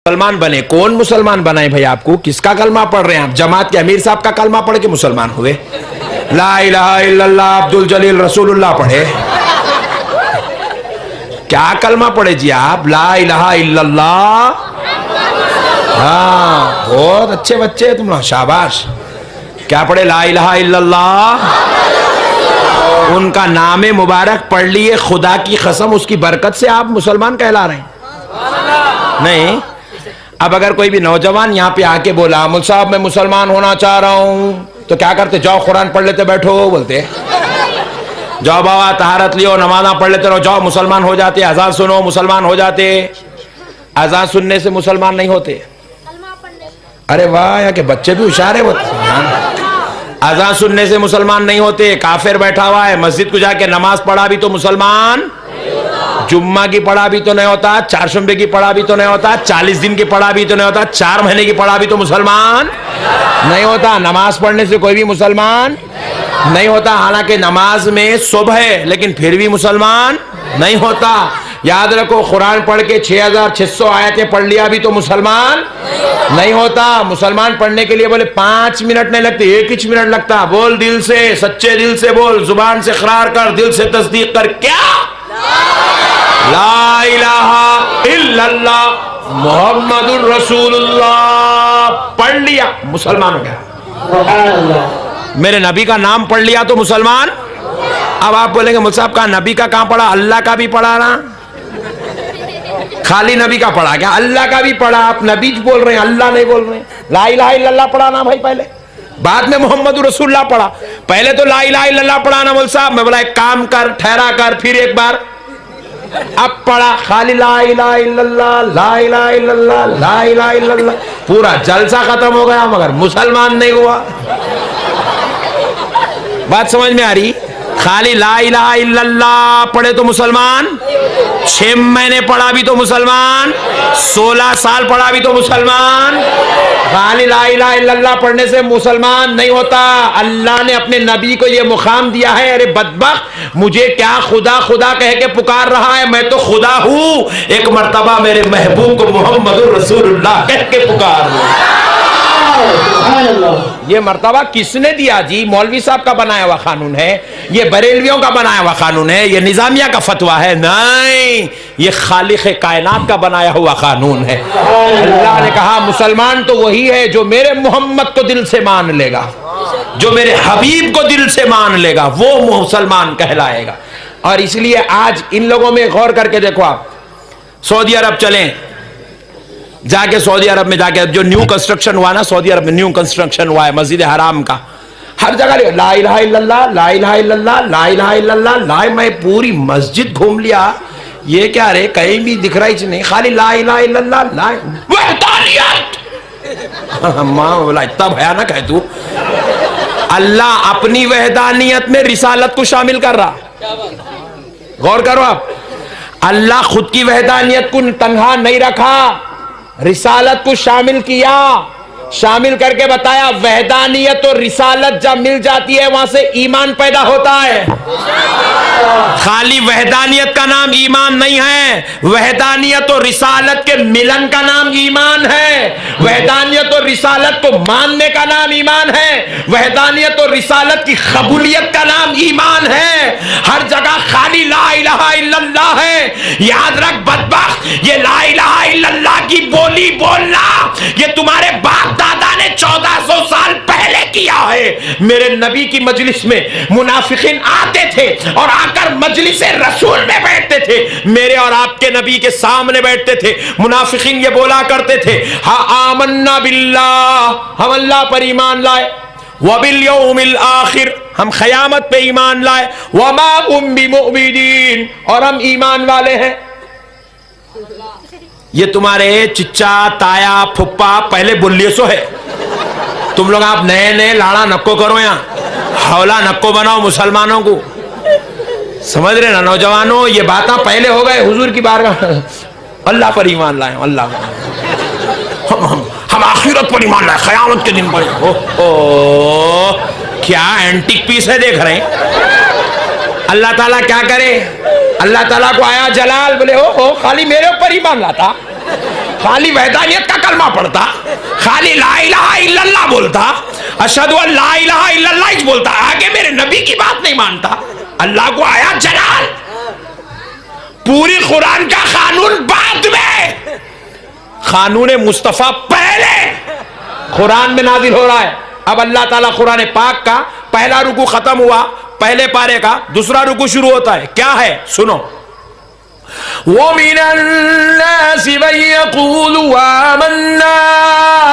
मुसलमान बने। कौन मुसलमान बनाए भाई आपको? किसका कलमा पढ़ रहे हैं आप? जमात के अमीर साहब का कलमा पढ़ के मुसलमान हुए? ला इलाहा इल्लल्लाह अब्दुल जलील रसूलुल्लाह पढ़े? क्या कलमा पढ़े जी आप? ला इलाहा इल्लल्लाह। हाँ, बहुत अच्छे बच्चे तुम लोग, शाबाश। क्या पढ़े? ला इलाहा इल्लल्लाह। उनका नाम मुबारक पढ़ लिए, खुदा की कसम उसकी बरकत से आप मुसलमान कहला रहे हैं। नहीं, अब अगर कोई भी नौजवान यहाँ पे आके बोला मुल साहब मैं मुसलमान होना चाह रहा हूं, तो क्या करते? जाओ कुरान पढ़ लेते, बैठो बोलते। जाओ बाबा तहारत लियो, नमाज़ा पढ़ लेते रहो, जाओ मुसलमान हो जाते। अजान सुनो, मुसलमान हो जाते। अजान सुनने से मुसलमान नहीं होते। अरे वाह, यहाँ के बच्चे भी होशियार है। अजान सुनने से मुसलमान नहीं होते। काफिर बैठा हुआ है, मस्जिद को जाके नमाज पढ़ा भी तो मुसलमान, जुम्मा की पढ़ा भी तो नहीं होता, चारशंबे की पढ़ा भी तो नहीं होता, 40 दिन की पढ़ा भी तो नहीं होता, 4 महीने की पढ़ा भी तो मुसलमान नहीं होता। नमाज पढ़ने से कोई भी मुसलमान नहीं होता। हालांकि नमाज में सुबह है, लेकिन फिर भी मुसलमान नहीं होता। याद रखो, कुरान पढ़ के 6600 आयतें पढ़ लिया भी तो मुसलमान नहीं होता। मुसलमान पढ़ने के लिए बोले 5 मिनट नहीं लगते, 1 मिनट लगता। बोल दिल से, सच्चे दिल से बोल, जुबान से इकरार कर, दिल से तस्दीक कर। क्या? ला इलाहा इल्लल्लाह मुहम्मदुर रसूलुल्लाह पढ़ लिया, मुसलमान हो गया। मेरे नबी का नाम पढ़ लिया तो मुसलमान। अब आप बोलेंगे मुझ साहब का नबी का कहां पढ़ा? अल्लाह का भी पढ़ा ना, खाली नबी का पढ़ा क्या? अल्लाह का भी पढ़ा। आप नबी बोल रहे हैं, अल्लाह नहीं बोल रहे हैं। ला इलाहा इल्लल्लाह पढ़ा ना भाई पहले, बाद में मोहम्मद रसूलुल्लाह पढ़ा। पहले तो ला इलाहा इल्लल्लाह पढ़ा ना। बोल साहब मैं बोला एक काम कर, ठहरा कर, फिर एक बार अब पढ़ा खाली ला इलाहा इल्लल्लाह, ला इलाहा इल्लल्लाह, ला इलाहा इल्लल्लाह। पूरा जलसा खत्म हो गया, मगर मुसलमान नहीं हुआ। बात समझ में आ रही? खाली ला इलाहा इल्लल्लाह पढ़े तो मुसलमान, 6 महीने पढ़ा भी तो मुसलमान, 16 साल पढ़ा भी तो मुसलमान। खाली ला इलाहा इल्लल्लाह पढ़ने से मुसलमान नहीं होता। अल्लाह ने अपने नबी को यह मुकाम दिया है, अरे बदबख्त, मुझे क्या खुदा खुदा कह के पुकार रहा है? मैं तो खुदा हूं। एक मर्तबा मेरे महबूब को मोहम्मद रसूलुल्लाह कह के पुकार लो। ये मर्तबा किसने दिया जी? मौलवी साहब का बनाया हुआ कानून है? ये बरेलवियों का बनाया हुआ कानून है? ये निजामिया का फतवा है? नहीं, ये खालिक कायनात का बनाया हुआ कानून है। अल्लाह ने कहा मुसलमान तो वही है जो मेरे मोहम्मद को दिल से मान लेगा, जो मेरे हबीब को दिल से मान लेगा, वो मुसलमान कहलाएगा। और इसलिए आज इन लोगों में गौर करके देखो, आप सऊदी अरब चलें, जाके सऊदी अरब में जाके जो न्यू कंस्ट्रक्शन हुआ ना, सऊदी अरब में न्यू कंस्ट्रक्शन हुआ है मस्जिद हराम का, हर जगह ला इलाहा इल्लल्लाह, ला इलाहा इल्लल्लाह, ला इलाहा इल्लल्लाह, ला। मैं पूरी मस्जिद घूम लिया, ये क्या रे, कहीं भी दिख रहा ही नहीं, खाली ला इलाहा इल्लल्लाह, ला वहदानियत। मां बोला इतना भयानक है तू? अल्लाह अपनी वहदानियत में रिसालत को शामिल कर रहा। गौर करो आप, अल्लाह खुद की वहदानियत को तन्हा नहीं रखा, रिसालत को शामिल किया। शामिल करके बताया वहदानियत और रिसालत जब मिल जाती है वहां से ईमान पैदा होता है। खाली वहदानियत का नाम ईमान नहीं है, वहदानियत और रिसालत के मिलन का नाम ईमान है। वहदानियत और रिसालत को मानने का नाम ईमान है। वहदानियत और रिसालत की कबूलियत का नाम ईमान है। हर जगह खाली ला इलाहा इल्लल्लाह है। याद रख बदबख्त, ये ला इलाहा इल्लल्लाह की बोली बोलना ये तुम्हारे बाप दादा ने 1400 साल पहले किया है। मेरे नबी की मजलिस में मुनाफिकीन आते थे और आकर मजलिस रसूल में बैठते थे। मेरे और आपके नबी के सामने बैठते थे। मुनाफिकीन ये बोला करते थे, हा आमन्ना बिल्लाह, हम अल्लाह पर ईमान लाए, वबिल यौमिल आखिर, हम क़यामत पे ईमान लाए, वमा हुम बिमुमिनीन, और हम ईमान वाले हैं। ये तुम्हारे चिच्चा ताया फुप्पा पहले बोलिए सो है। तुम लोग आप नए नए लाड़ा नक्को करो, यहाँ हौला नक्को बनाओ मुसलमानों को, समझ रहे ना नौजवानों? ये बातें पहले हो गए हुजूर की बारगाह, अल्लाह पर ईमान लाए, अल्लाह हम आखिरत पर ईमान लाए, क़यामत के दिन पर। क्या एंटीक पीस है देख रहे हैं? अल्लाह ताला क्या करे? अल्लाह ताला को आया जलाल, बोले ओ खाली मेरे ऊपर ईमान लाता, खाली वहदानियत का कलमा पढ़ता, खाली ला इलाहा इल्लल्लाह बोलता, अशहदु अन ला इलाहा इल्लल्लाह ही बोलता, आगे मेरे नबी की बात नहीं मानता। अल्लाह को आया जलाल, पूरी कुरान का कानून बाद में, कानून मुस्तफा पहले कुरान में नाजिल हो रहा है। अब अल्लाह ताला कुरान पाक का पहला रुकू खत्म हुआ, पहले पारे का दूसरा रुकू शुरू होता है। क्या है सुनो, वो मिनन्नासि मन यक़ूलु आमन्ना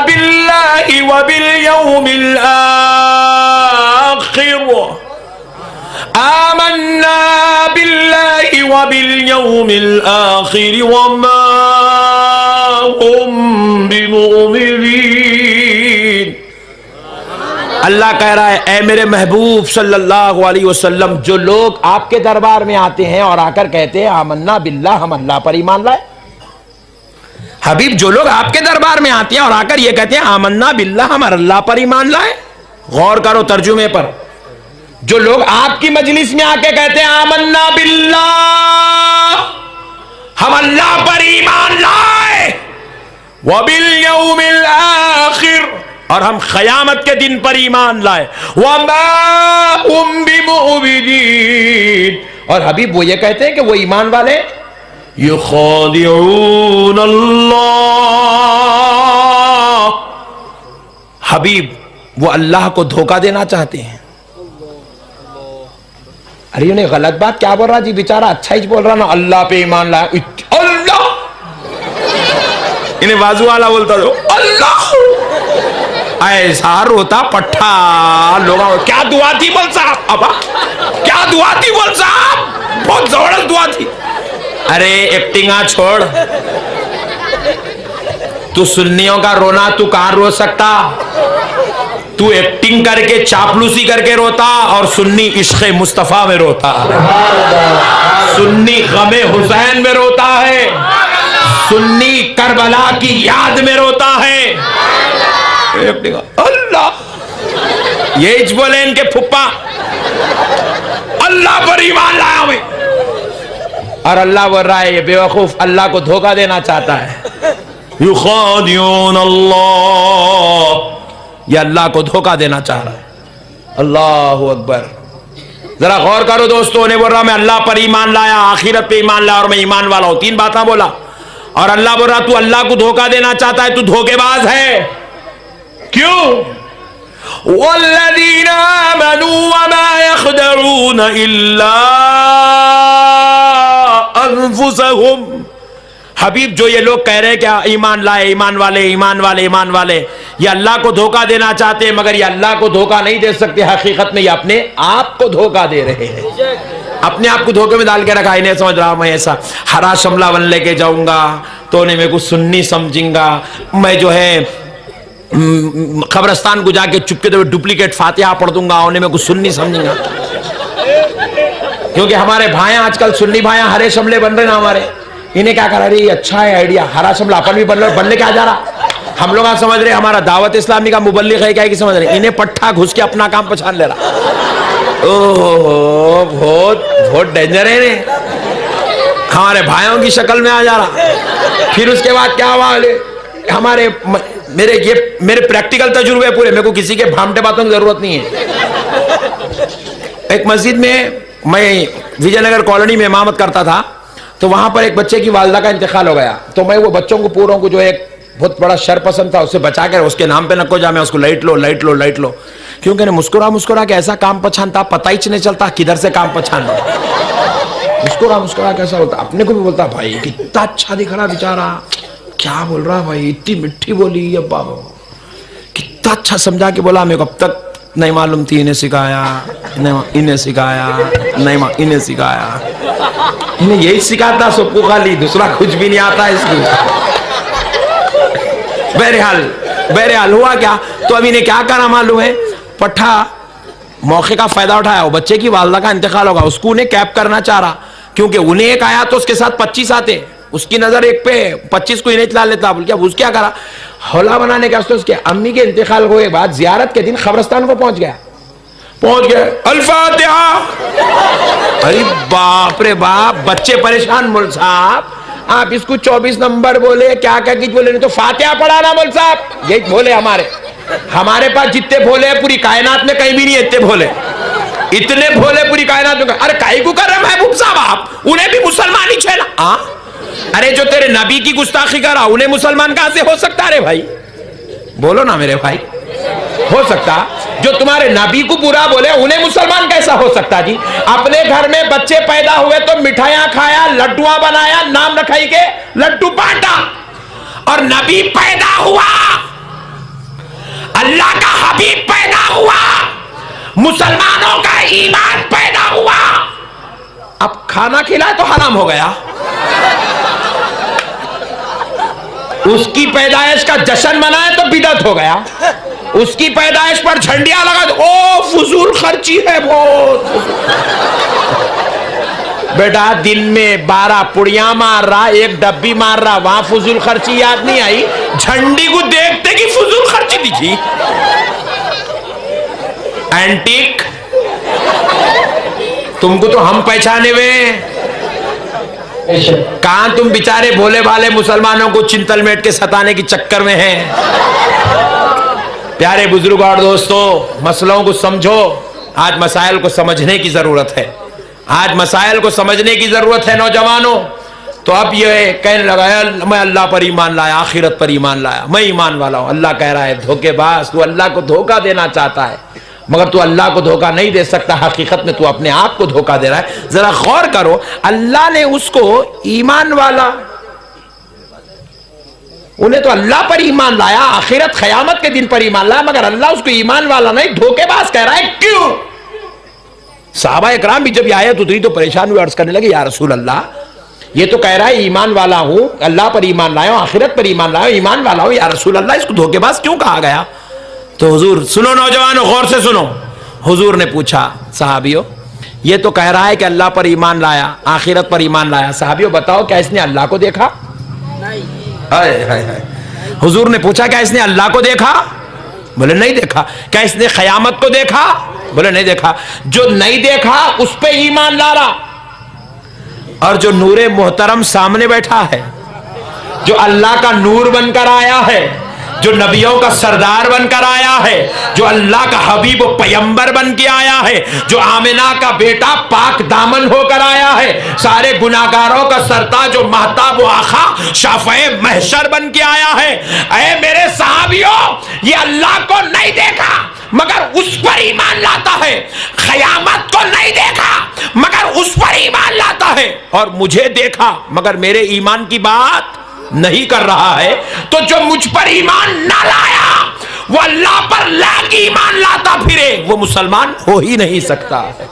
बिल्लाहि व बिल यौमिल आखिर, आमन्ना बिल्लाहि व बिल यौमिल आखिर व मा हुम बिमुमिनीन। अल्लाह कह रहा है, ए मेरे महबूब सल्लल्लाहु अलैहि वसल्लम, जो लोग आपके दरबार में आते हैं और आकर कहते हैं आमन्ना बिल्लाह, हम अल्लाह पर ईमान लाए। हबीब, जो लोग आपके दरबार में आते हैं और आकर ये कहते हैं आमन्ना बिल्लाह, हम अल्लाह पर ईमान लाए, गौर करो तर्जुमे पर। जो लोग आपकी मजलिस में आके कहते हैं आमन्ना बिल्लाह, हम अल्लाह पर ईमान लाए, व बिल यौमिल आखिर, और हम क़यामत के दिन पर ईमान लाए, वमा हुम बिमुमिनीन, और हबीब वो ये कहते हैं कि वो ईमान वाले युखादिऊन अल्लाह, हबीब वो अल्लाह को धोखा देना चाहते हैं। अरे उन्हें गलत बात क्या बोल रहा जी, बेचारा अच्छा ही बोल रहा ना, अल्लाह पे ईमान लाया, अल्लाह, इन्हें बाजू वाला बोलता तो अल्लाह, ऐसा रोता पट्टा लोगों। क्या दुआ थी बोल साहब, अब क्या दुआ थी बोल साहब, बहुत जबरदस्त दुआ थी। अरे एक्टिंगा छोड़, तू सुन्नियों का रोना तू कहां रो सकता, तू एक्टिंग करके चापलूसी करके रोता, और सुन्नी इश्क़े मुस्तफा में रोता है, सुन्नी गमे हुसैन में रोता है, सुन्नी करबला की याद में रोता है। अल्लाह, ये बोले इनके फुप्पा, अल्लाह पर ईमान लाया मैं, और अल्लाह बोल रहा है ये बेवकूफ अल्लाह को धोखा देना चाहता है। युखादिऊन अल्लाह, ये अल्लाह को धोखा देना चाह रहा है। अल्लाहु अकबर। जरा गौर करो दोस्तों, ने बोल रहा मैं अल्लाह पर ईमान लाया, आखिरत पे ईमान लाया, और मैं ईमान वाला हूं, तीन बातें बोला, और अल्लाह बोल रहा तू अल्लाह को धोखा देना चाहता है, तू धोखेबाज है। क्यों? वल्लज़ीना आमनू वमा यख़दऊन इल्ला अन्फुसहुम, हबीब जो ये लोग कह रहे हैं क्या ईमान लाए, ईमान वाले, ईमान वाले, ईमान वाले, ये अल्लाह को धोखा देना चाहते हैं, मगर ये अल्लाह को धोखा नहीं दे सकते, हकीकत में ये अपने आप को धोखा दे रहे हैं, अपने आप को धोखे में डाल के रखा। इन्हें समझ रहा मैं ऐसा हरा शमला बन लेके जाऊंगा तो उन्हें मेरे को सुन्नी समझेंगा, मैं जो है कब्रस्तान को जाके चुपके तो डुप्लीकेट फातिहा पढ़ दूंगा, उन्हें मैं कुछ सुन्नी समझेंगा। क्योंकि हमारे भाई आजकल सुन्नी भाई हरे शमले बन रहे ना हमारे, इन्हें क्या करा रही, अच्छा है आइडिया, हरा शमला अपन भी बनने क्या जा रहा। हम लोग समझ रहे हमारा दावत इस्लामी का मुबल्लिग है क्या कि समझ रहे, इन्हें पट्टा घुस के अपना काम पहचान ले रहा। ओहो, बहुत बहुत डेंजर है, हमारे भाइयों की शक्ल में आ जा रहा। फिर उसके बाद क्या हुआ, हमारे मेरे प्रैक्टिकल तजुर्बे पूरे, मेरे को किसी के भामटे बातों की जरूरत नहीं है। एक मस्जिद में मैं विजयनगर कॉलोनी में इमामत करता था, तो वहां पर एक बच्चे की वालदा का इंतकाल हो गया, तो मैं वो बच्चों को पूरों को जो एक बहुत बड़ा शर पसंद था उससे बचा कर उसके नाम पे नको जा, मैं उसको लाइट लो लाइट लो लाइट लो, क्योंकि मुस्कुरा मुस्कुरा के ऐसा काम पहचानता, पता ही नहीं चलता किधर से काम पहचान रहा। मुस्कुरा मुस्कुरा कैसा बोलता, अपने को भी बोलता भाई कितना अच्छा दिख रहा बेचारा, क्या बोल रहा भाई, इतनी मिठी बोली, अब्बा कितना अच्छा समझा के बोला, मेरे को अब तक नहीं मालूम थी, इन्हें सिखाया, इन्हें सिखाया, नहीं इन्हें सिखाया, इन्हें यही सिखाता सबको, खाली दूसरा कुछ भी नहीं आता इसको। बहरहाल हुआ क्या, तो अभी इन्हें क्या करा मालूम है, पट्टा मौके का फायदा उठाया, वो बच्चे की वालदा का इंतकाल होगा, उसको उन्हें कैप करना चाह रहा, क्योंकि उन्हें एक आया तो उसके साथ 25 आते, उसकी नजर एक पे 25 को इन्हें चला लेता, बोल क्या उस क्या करा, हौला बनाने का तो उसके अम्मी के इंतकाल हुए बाद जियारत के दिन कब्रिस्तान को पहुंच गए, अल-फातिहा। अरे बाप रे बाप, बच्चे परेशान, मुल साहब आप इसको 24 नंबर बोले, क्या क्या कुछ बोले, नहीं तो फातिहा पढ़ाना बोल साहब, यही भोले हमारे पास जितने भोले हैं पूरी कायनात में कहीं भी नहीं है इतने भोले, इतने भोले पूरी कायनात में। अरे काहे को कर रहे महबूब साहब आप, उन्हें भी मुसलमान ही छे ना। अरे जो तेरे नबी की गुस्ताखी करा उन्हें मुसलमान कहां से हो सकता? अरे भाई बोलो ना मेरे भाई, हो सकता? जो तुम्हारे नबी को बुरा बोले उन्हें मुसलमान कैसा हो सकता जी? अपने घर में बच्चे पैदा हुए तो मिठाइयां खाया, लड्डुआ बनाया, नाम रखाई के लड्डू बांटा, और नबी पैदा हुआ, अल्लाह का हबीब पैदा हुआ, मुसलमानों का ईमान पैदा हुआ, अब खाना खिलाए तो हराम हो गया। उसकी पैदाइश का जश्न मनाए तो बिदअत हो गया, उसकी पैदाइश पर झंडियां लगा दो, ओ फुजूल खर्ची है बहुत। बेटा दिन में 12 पुड़िया मार रहा, एक डब्बी मार रहा, वहां फुजूल खर्ची याद नहीं आई? झंडी को देखते कि फुजूल खर्ची दिखी। एंटीक तुमको तो हम पहचाने हुए, कहां तुम बेचारे भोले भाले मुसलमानों को चिंतलमेट के सताने के चक्कर में हैं। प्यारे बुजुर्ग और दोस्तों, मसलों को समझो। आज मसाइल को समझने की जरूरत है, आज मसाइल को समझने की जरूरत है नौजवानों। तो अब ये कहने लगा मैं अल्लाह पर ईमान लाया, आखिरत पर ईमान लाया, मैं ईमान वाला हूं। अल्लाह कह रहा है धोखेबाज, तू अल्लाह को धोखा देना चाहता है, मगर तू अल्लाह को धोखा नहीं दे सकता, हकीकत में तू अपने आप को धोखा दे रहा है। जरा गौर करो, अल्लाह ने उसको ईमान वाला, उन्हें तो अल्लाह पर ईमान लाया, आखिरत क़यामत के दिन पर ईमान लाया, मगर अल्लाह उसको ईमान वाला नहीं धोखेबाज कह रहा है। क्यों? सहाबा इकराम भी जब ये आयत उतरी तो परेशान हुए, अर्ज करने लगे या रसूल अल्लाह, ये तो कह रहा है ईमान वाला हूं, अल्लाह पर ईमान लाया, आखिरत पर ईमान लाया, ईमान वाला हूं, या रसूल अल्लाह इसको धोखेबाज क्यों कहा गया? तो हुजूर, सुनो नौजवानों, गौर से सुनो, हुजूर ने पूछा सहाबियों, ये तो कह रहा है कि अल्लाह पर ईमान लाया, आखिरत पर ईमान लाया, सहाबियों बताओ क्या इसने अल्लाह को देखा? हुजूर ने पूछा क्या इसने अल्लाह को देखा? बोले नहीं देखा। क्या इसने क़यामत को देखा? बोले नहीं देखा। जो नहीं देखा उस पे ईमान ला रहा, और जो नूरे मोहतरम सामने बैठा है, जो अल्लाह का नूर बनकर आया है, जो नबियों का सरदार बनकर आया है, जो अल्लाह का हबीब पैगंबर बन के आया है, जो आमिना का बेटा पाक दामन होकर आया है, सारे गुनाहगारों का सरताज, जो महताब व आखा शाफ़े महशर बन के आया है। ऐ मेरे सहाबियों, ये अल्लाह को नहीं देखा मगर उस पर ईमान लाता है, क़यामत को नहीं देखा मगर उस पर ईमान लाता है, और मुझे देखा मगर मेरे ईमान की बात नहीं कर रहा है। तो जो मुझ पर ईमान ना लाया वो अल्लाह पर लाख ईमान लाता फिरे, वो मुसलमान हो ही नहीं सकता है।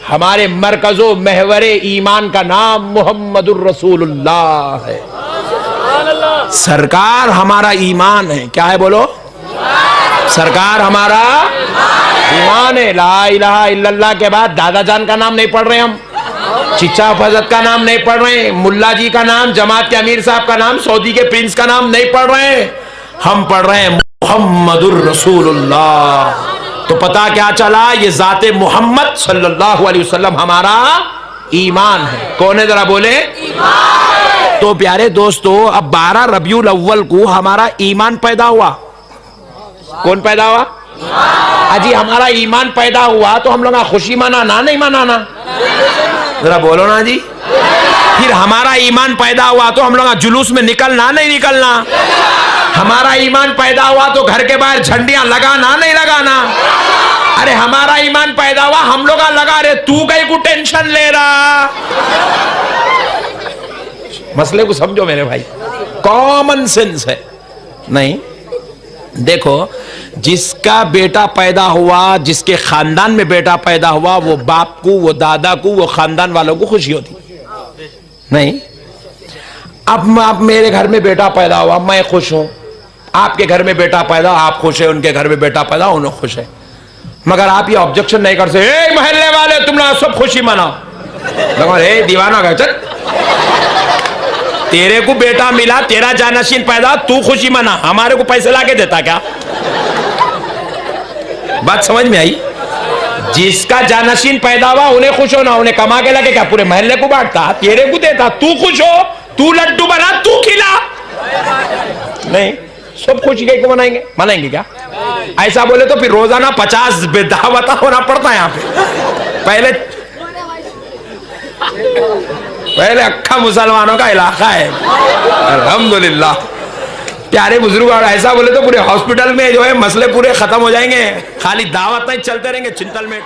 हमारे मरकजो महवरे ईमान का नाम मुहम्मदुर रसूलुल्लाह है। सरकार हमारा ईमान है। क्या है बोलो? सरकार हमारा ईमान है। ला इलाहा इल्लल्लाह के बाद दादा जान का नाम नहीं पढ़ रहे हम, चिच्चा फजत का नाम नहीं पढ़ रहे, मुल्ला जी का नाम, जमात के अमीर साहब का नाम, सऊदी के प्रिंस का नाम नहीं पढ़ रहे, हम पढ़ रहे हैं मुहम्मदुर रसूलुल्लाह। तो पता क्या चला? ये जाते मोहम्मद सल्लल्लाहु अलैहि वसल्लम हमारा ईमान है। कौन है? जरा बोले। ईमान। तो प्यारे दोस्तों, अब 12 रबीउल अव्वल को हमारा ईमान पैदा हुआ। कौन पैदा हुआ? अजी हमारा ईमान पैदा हुआ तो हम लोग खुशी मनाना नहीं मनाना? जरा बोलो ना जी। फिर हमारा ईमान पैदा हुआ तो हम लोग जुलूस में निकलना नहीं निकलना? हमारा ईमान पैदा हुआ तो घर के बाहर झंडियां लगाना नहीं लगाना? अरे हमारा ईमान पैदा हुआ, हम लोग लगा रहे, तू कहीं को टेंशन ले रहा? मसले को समझो मेरे भाई, कॉमन सेंस है। नहीं देखो, जिसका बेटा पैदा हुआ, जिसके खानदान में बेटा पैदा हुआ, वो बाप को, वो दादा को, वो खानदान वालों को खुशी होती नहीं। अब मेरे घर में बेटा पैदा हुआ, मैं खुश हूं, आपके घर में बेटा पैदा, आप खुश है, उनके घर में बेटा पैदा, उन्हें खुश है, मगर आप ये ऑब्जेक्शन नहीं कर सकते, मोहल्ले वाले तुम लोग सब खुशी मनाओ। ए दीवाना गए, चल तेरे को बेटा मिला, तेरा जानशीन पैदा, तू खुशी मना, हमारे को पैसे लाके देता क्या? बात समझ में आई? जिसका जानशीन पैदा हुआ उन्हें खुश होना, उन्हें कमा के लगे क्या पूरे महल्ले को बांटता, तेरे को देता, तू खुश हो, तू लड्डू बना, तू खिला। नहीं, सब खुशी को मनाएंगे, मनाएंगे क्या? ऐसा बोले तो फिर रोजाना 50 दावत होना पड़ता है यहाँ पे। पहले अक्खा मुसलमानों का इलाका है। अल्हम्दुलिल्लाह। प्यारे बुजुर्ग, और ऐसा बोले तो पूरे हॉस्पिटल में जो है मसले पूरे खत्म हो जाएंगे, खाली दावत नहीं चलते रहेंगे चिंतल में।